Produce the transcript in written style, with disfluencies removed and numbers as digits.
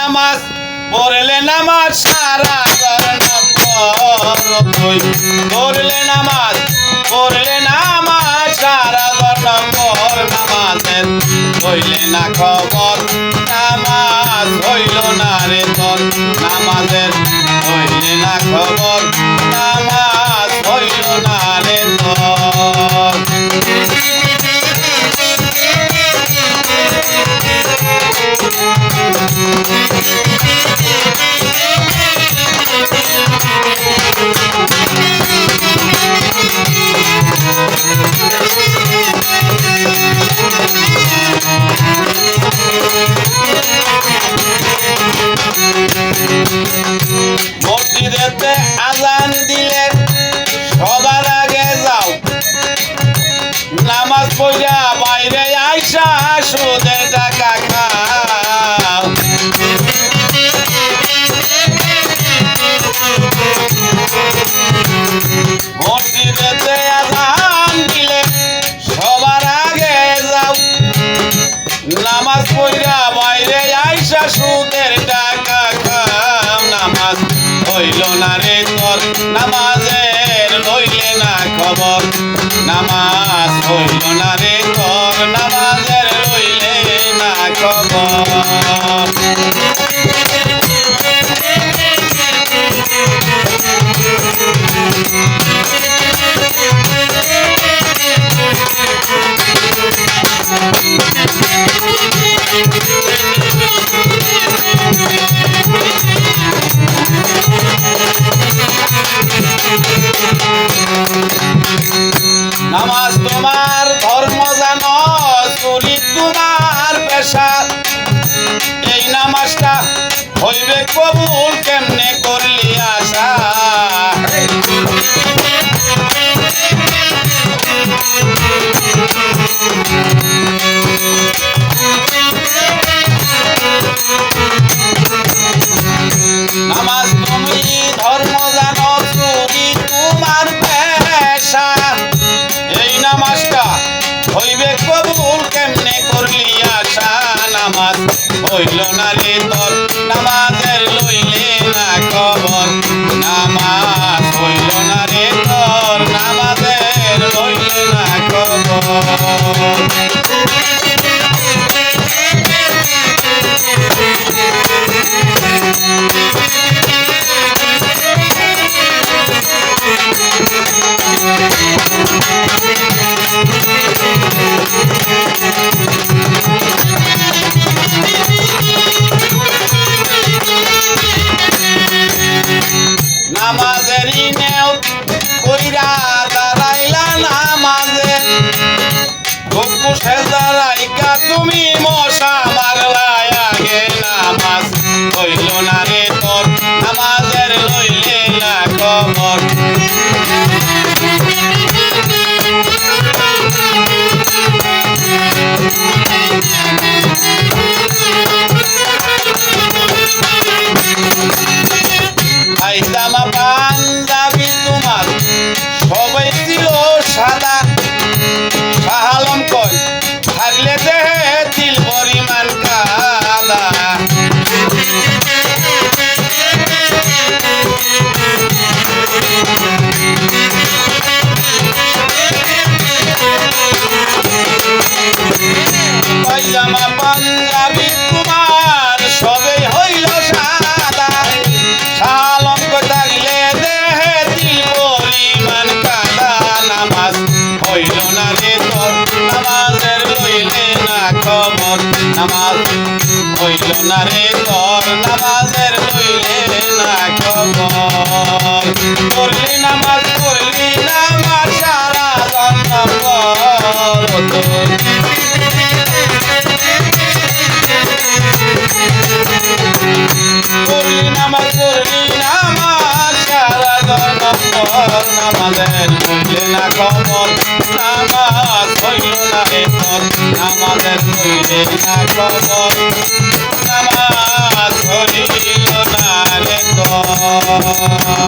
নামাজ পড়লে নামাজ সারা তুই পড়লে নামাজ সারা নম্বর নামাজের হইলে না খবর নামাজ হইল না রে তোর নামাজের হইলে না খবর নামাজ হইল না রে তোর মসজিদেতে আজান দিলে সবার আগে যাও নামাজ পড়া বাইরে আইসা সুদের টাকা খাও মসজিদেতে আজান দিলে সবার আগে যাও নামাজ পড়া বাইরে আইসা সুদের টাকা খাও নামাজ হইল না রে তোর নামাজের লইলে না খবর নামাজ হইল না রে তোর নামাজের লইলে না খবর নামাজ তোমার ধর্ম জানো চুরি তোমার পেশা এই নামাজটা হইবে কবুল কেমনে করলি আশা নামাজ তুমি ধর্ম জানো চুরি তোমার পেশা এই নামাজটা হইবে কবুল কেমনে করলি আশা নামাজ হইল না রে তোর নামাজের লইলে না খবর নামাজ হইল না রে তোর নামাজের লইলে না খবর নামাজেরই নেও কইরা দাঁড়াইলা নামাজে বসে দাঁড়াইকা তুমি মশা মারলা আগে নামাজ হইল না রে তোর নামাজের লইলে না খবর পায়জামা পাঞ্জাবি তোমার সবাই ছিল সাদা শাহ আলম কয় থাকলে দেহে তিল পরিমাণ কাদা পায়জামা পাঞ্জাবি তোমার সবাই হইল সাদা শাহ আলম কয় থাকলে দেহে তিল পরিমাণ কাদা নামাজ হইল না রে তোর নামাজের লইলে না খবর নামাজ হইল না রে তোর নামাজের লইলে না খবর করলি নামাজ সারা নম্বর করলি নামাজ সারা নম্বর নামাজের লইলে না খবর নামাজ হইল না রে তোর নামাজের লইলে না খবর নামাজ হইল না রে তোর